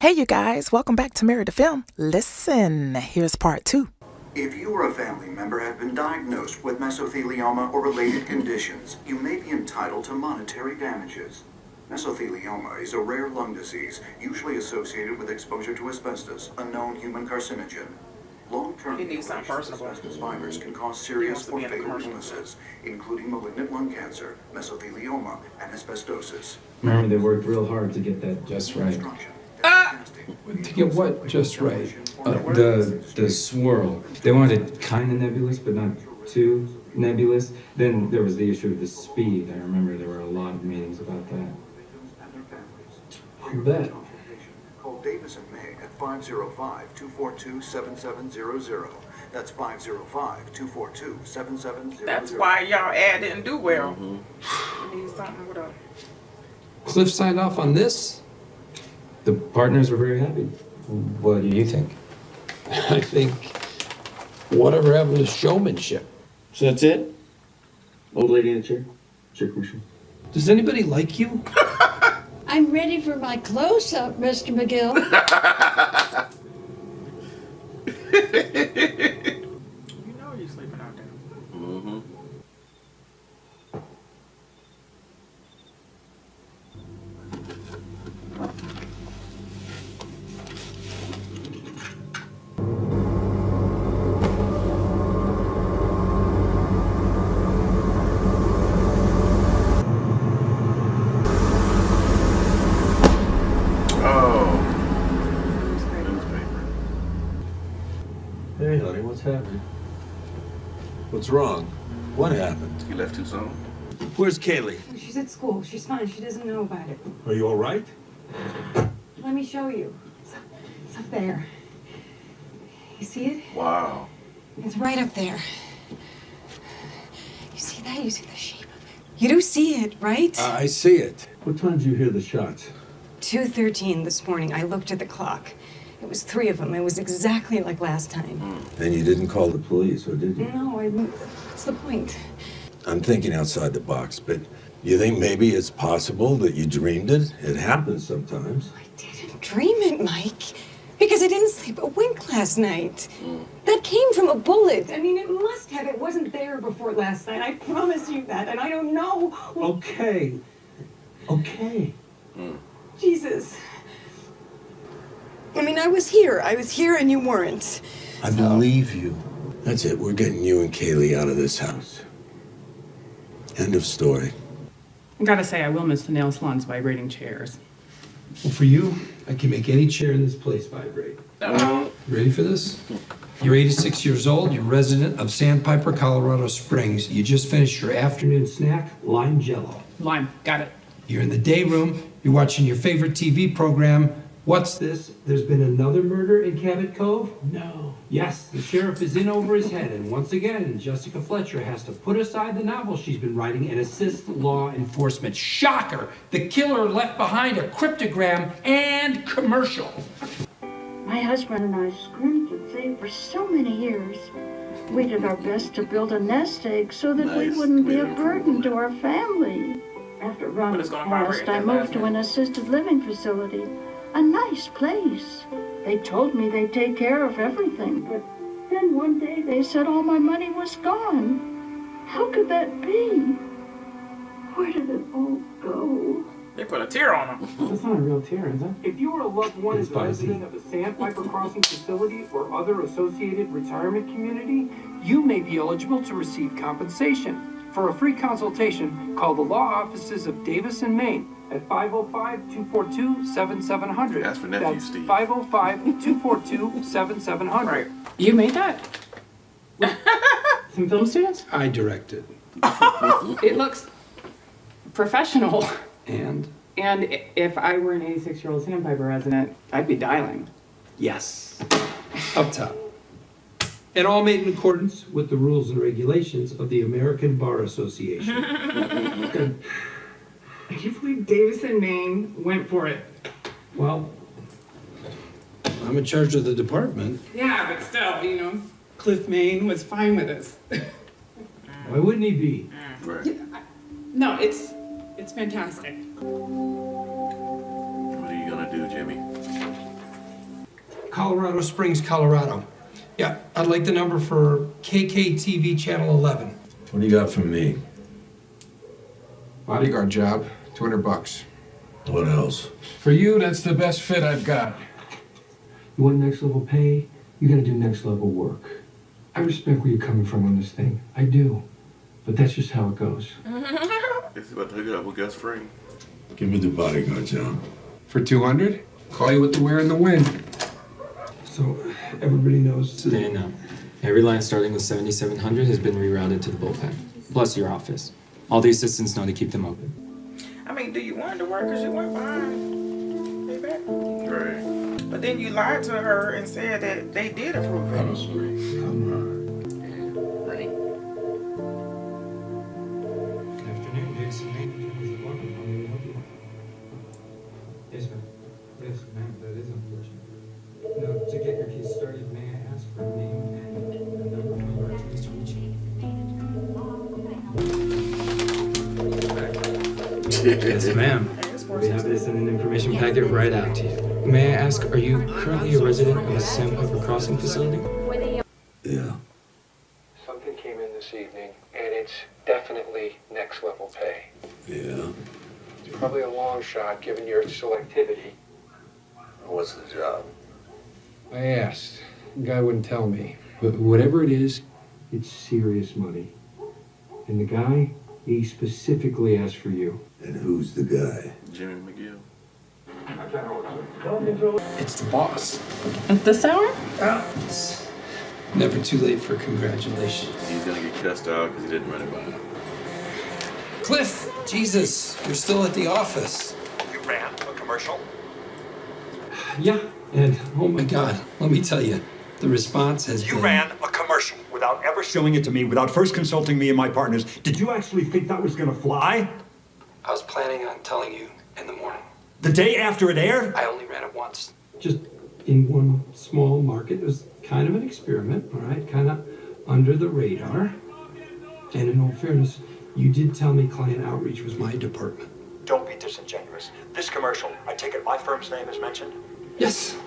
Hey you guys, welcome back to Married to Film. Listen, here's part 2. If you or a family member have been diagnosed with mesothelioma or related conditions, you may be entitled to monetary damages. Mesothelioma is a rare lung disease, usually associated with exposure to asbestos, a known human carcinogen. Long-term asbestos fibers can cause serious or fatal illnesses, including malignant lung cancer, mesothelioma, and asbestosis. Remember, they worked real hard to get that just right. To get what just right? The swirl. They wanted it kind of nebulous, but not too nebulous. Then there was the issue of the speed. I remember there were a lot of meetings about that. You bet. Call Davis and May at 505-242-7700. That's 505-242-7700. That's why y'all ad didn't do well. We need something with a... Cliff signed off on this? The partners were very happy. What do you think? I think whatever happened to showmanship. So that's it? Old lady in the chair? Chair crucial. Does anybody like you? I'm ready for my close-up, Mr. McGill. You know you're sleeping out there. Mm-hmm. Hey, honey, what's happening? What's wrong? What happened? You left too soon? Where's Kaylee? She's at school. She's fine. She doesn't know about it. Are you all right? Let me show you. It's up there. You see it? Wow. It's right up there. You see that? You see the shape of it? You do see it, right? I see it. What time did you hear the shots? 2:13 this morning. I looked at the clock. It was 3 of them. It was exactly like last time. And you didn't call the police, or did you? No, what's the point? I'm thinking outside the box, but you think maybe it's possible that you dreamed it? It happens sometimes. I didn't dream it, Mike. Because I didn't sleep a wink last night. That came from a bullet. I mean, it must have. It wasn't there before last night. I promise you that. And I don't know. Okay. Okay. Jesus. I mean, I was here and you weren't. I believe you. That's it. We're getting you and Kaylee out of this house. End of story. I gotta say, I will miss the nail salon's vibrating chairs. Well, for you, I can make any chair in this place vibrate. You ready for this? You're 86 years old. You're resident of Sandpiper, Colorado Springs. You just finished your afternoon snack, lime jello. Lime, got it. You're in the day room. You're watching your favorite TV program. What's this? There's been another murder in Cabot Cove? No. Yes, the sheriff is in over his head, and once again, Jessica Fletcher has to put aside the novel she's been writing and assist law enforcement. Shocker! The killer left behind a cryptogram and commercial. My husband and I scrimped and saved for so many years. We did our best to build a nest egg so that we wouldn't be a burden to our family. After Ron passed, I moved to an assisted living facility. A nice place. They told me they'd take care of everything, but then one day they said all my money was gone. How could that be? Where did it all go? They put a tear on them. That's not a real tear, is it? If you or a loved one is a resident of the Sandpiper Crossing facility or other associated retirement community, you may be eligible to receive compensation. For a free consultation, call the law offices of Davis and Maine at 505-242-7700. That's for nephew, That's Steve. 505-242-7700. Right. You made that? Some film students? I directed. It looks professional. And? And if I were an 86-year-old Sandpiper resident, I'd be dialing. Yes. Up top. And all made in accordance with the rules and regulations of the American Bar Association. I can't believe Davis and Maine went for it. Well, I'm in charge of the department. Yeah, but still, you know, Cliff Maine was fine with us. Why wouldn't he be? Right. No, it's fantastic. What are you gonna do, Jimmy? Colorado Springs, Colorado. Yeah, I'd like the number for KKTV Channel 11. What do you got for me? Bodyguard job, $200. What else? For you, that's the best fit I've got. You want next level pay? You gotta do next level work. I respect where you're coming from on this thing. I do. But that's just how it goes. It's about to hook it up with Gus Free. Give me the bodyguard job. For 200? Call you with the wear in the wind. So everybody knows. Then every line starting with 7700 has been rerouted to the bullpen, plus your office. All the assistants know to keep them open. I mean, do you want to work? Because you went behind. They back. Right. But then you lied to her and said that they did approve it. Come on. Good afternoon, Yes, ma'am. Yes, ma'am, that is unfortunate. Now, to get your case started, may I ask for a name and a number of numbers to reach you? Yes, ma'am. We have this in an information packet right out to you. May I ask, are you currently a resident of a Sandpiper crossing facility? Yeah. Something came in this evening, and it's definitely next level pay. Yeah. It's probably a long shot given your selectivity. What's the job? I asked. The guy wouldn't tell me. But whatever it is, it's serious money. And the guy, he specifically asked for you. And who's the guy? Jimmy McGill. It's the boss. This hour? It's never too late for congratulations. He's gonna get cussed out because he didn't run it by him. Cliff, Jesus, you're still at the office. You ran a commercial? Yeah, and oh my God, let me tell you, the response has been... You ran a commercial without ever showing it to me, without first consulting me and my partners. Did you actually think that was gonna fly? I was planning on telling you in the morning. The day after it aired? I only ran it once. Just in one small market. It was kind of an experiment, all right? Kind of under the radar. And in all fairness, you did tell me client outreach was my department. Don't be disingenuous. This commercial, I take it my firm's name is mentioned? Yes.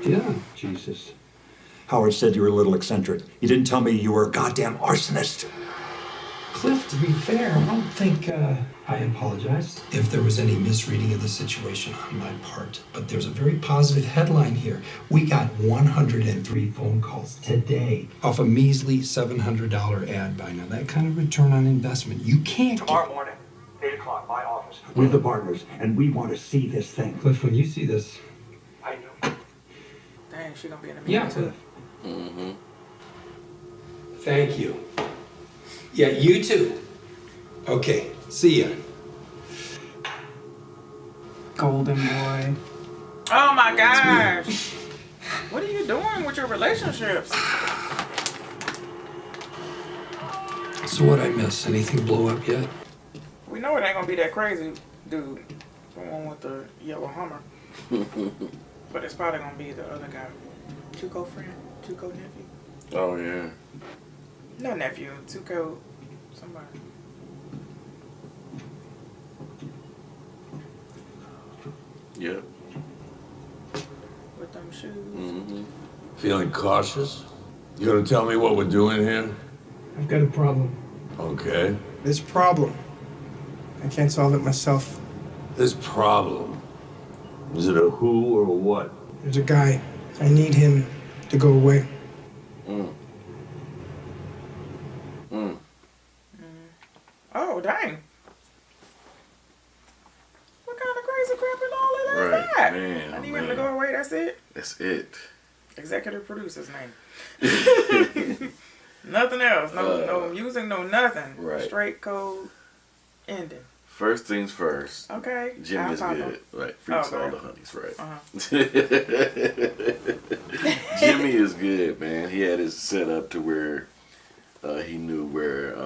Yeah, Jesus. Howard said you were a little eccentric. You didn't tell me you were a goddamn arsonist. Cliff, to be fair, I don't think I apologize if there was any misreading of the situation on my part. But there's a very positive headline here. We got 103 phone calls today off a measly $700 ad buy. Now, that kind of return on investment, you can't Tomorrow morning, 8 o'clock, my office. We're the partners, and we want to see this thing. Cliff, when you see this... I know. Dang, she gonna be in a meeting too. Mm-hmm. Thank you. Yeah, you too. Okay, see ya. Golden boy. Oh my gosh. What are you doing with your relationships? So what'd I miss? Anything blow up yet? We know it ain't gonna be that crazy, dude. The one with the yellow Hummer. But it's probably gonna be the other guy. Tuco friend? Tuco nephew? Oh, yeah. No nephew. Tuco somebody. Yep. With them shoes. Mm-hmm. Feeling cautious? You gonna tell me what we're doing here? I've got a problem. Okay. This problem. I can't solve it myself. This problem. Is it a who or a what? There's a guy. I need him to go away. Oh, dang. What kind of crazy crap and all of that? Right, man. I need him to go away, that's it? That's it. Executive producer's name. Nothing else. No music, no nothing. Right. Straight code ending. First things first. Okay. Jimmy is good. Right. Freaks all the honeys, right. Jimmy is good, man. He had his set up to where he knew where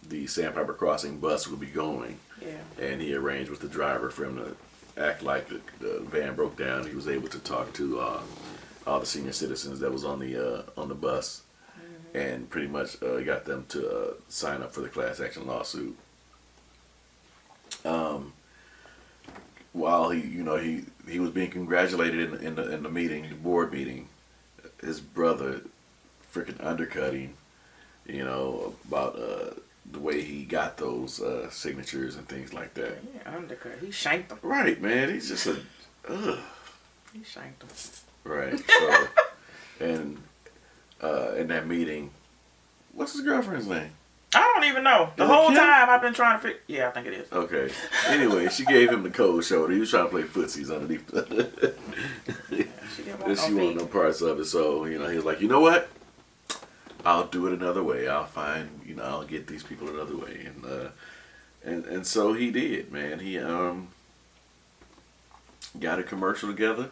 the Sandpiper Crossing bus would be going. Yeah. And he arranged with the driver for him to act like the van broke down. He was able to talk to all the senior citizens that was on the bus, and pretty much got them to sign up for the class action lawsuit. While he he was being congratulated in the meeting, the board meeting. His brother freaking undercutting, you know, about the way he got those signatures and things like that. Yeah, undercut. He shanked them. Right, man. He's just He shanked them. Right. So, and in that meeting, what's his girlfriend's name? I don't even know. The whole time I've been trying to figure. Yeah, I think it is. Okay. Anyway, she gave him the cold shoulder. He was trying to play footsies underneath. She didn't want She wanted no parts of it. So, you know, he was like, you know what? I'll do it another way. I'll find, you know, I'll get these people another way. And so he did, man. He got a commercial together.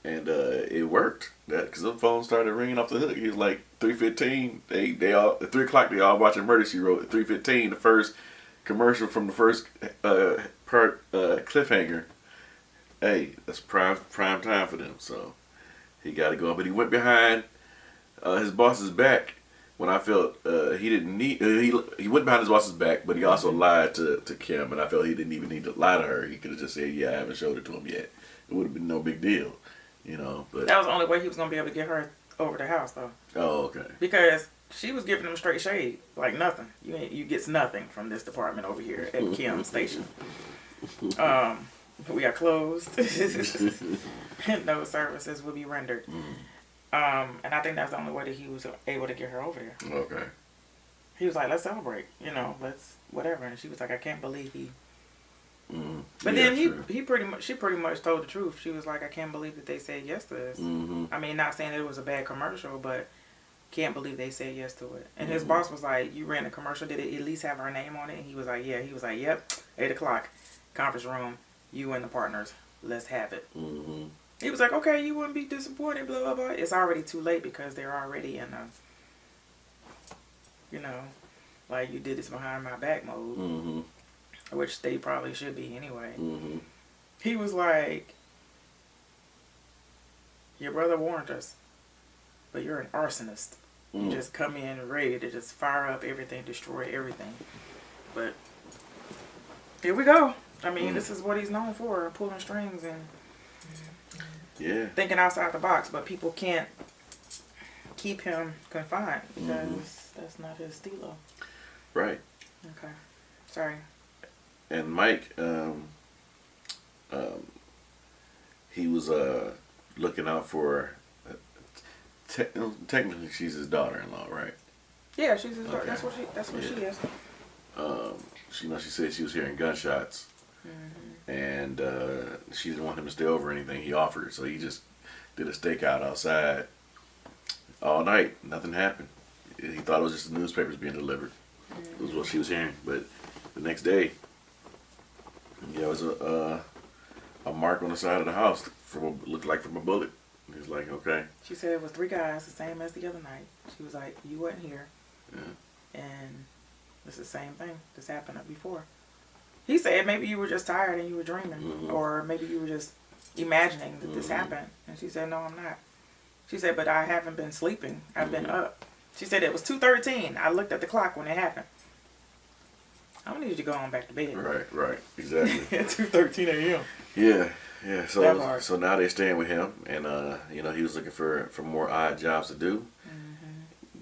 And it worked. That because the phone started ringing off the hook. He was like 3:15. They all at 3 o'clock. They all watching Murder She Wrote. At 3:15, the first commercial from the first part cliffhanger. Hey, that's prime time for them. So he got to go on. But he went behind his boss's back when I felt he didn't need. He went behind his boss's back, but he also lied to Kim, and I felt he didn't even need to lie to her. He could have just said, "Yeah, I haven't showed it to him yet." It would have been no big deal. You know, but that was the only way he was gonna be able to get her over the house, though. Oh, okay. Because she was giving him straight shade, like nothing. You gets nothing from this department over here at Kim's station. We are closed, and no services will be rendered. And I think that's the only way that he was able to get her over there. Okay. He was like, "Let's celebrate, you know, let's whatever," and she was like, "I can't believe he." But yeah, then she pretty much told the truth. She was like, "I can't believe that they said yes to this." I mean, not saying it was a bad commercial, but can't believe they said yes to it. And his boss was like, "You ran a commercial, did it at least have her name on it?" And he was like, "Yeah." He was like, "Yep, 8 o'clock, conference room, you and the partners, let's have it." He was like, "Okay, you wouldn't be disappointed, blah, blah, blah." It's already too late because they're already in a, you know, like you did this behind my back mode. Which they probably should be anyway. He was like, "Your brother warned us, but you're an arsonist. You just come in ready to just fire up everything, destroy everything." But here we go. I mean, this is what he's known for, pulling strings and thinking outside the box. But people can't keep him confined because that's not his stilo. Right. Okay. Sorry. And Mike, he was looking out for. Technically, she's his daughter-in-law, right? Yeah, she's his daughter. That's what she is. She said she was hearing gunshots, and she didn't want him to stay over or anything. He offered, so he just did a stakeout outside all night. Nothing happened. He thought it was just the newspapers being delivered. It was what she was hearing, but the next day. Yeah, it was a mark on the side of the house looked like from a bullet. He was like, okay. She said it was 3 guys, the same as the other night. She was like, "You wasn't here, and it's the same thing. This happened before." He said maybe you were just tired and you were dreaming, or maybe you were just imagining that this happened. And she said, "No, I'm not." She said, "But I haven't been sleeping. I've been up." She said it was 2:13. I looked at the clock when it happened. I'm gonna need you to go on back to bed. Right, exactly. At 2:13 a.m. Yeah. So now they're staying with him, and you know, he was looking for more odd jobs to do.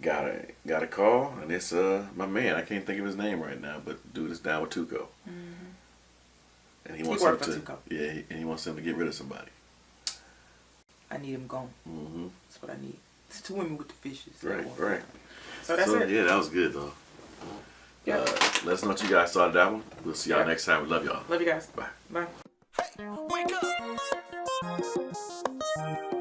Got a call, and it's my man. I can't think of his name right now, but dude is down with Tuco. And he wants him to Tuco. Yeah, and he wants him to get rid of somebody. I need him gone. That's what I need. It's 2 women with the fishes. Right. So that's it. Yeah, that was good though. Yeah. Let us know what you guys thought of that one. We'll see y'all next time. We love y'all. Love you guys. Bye. Bye. Wake up!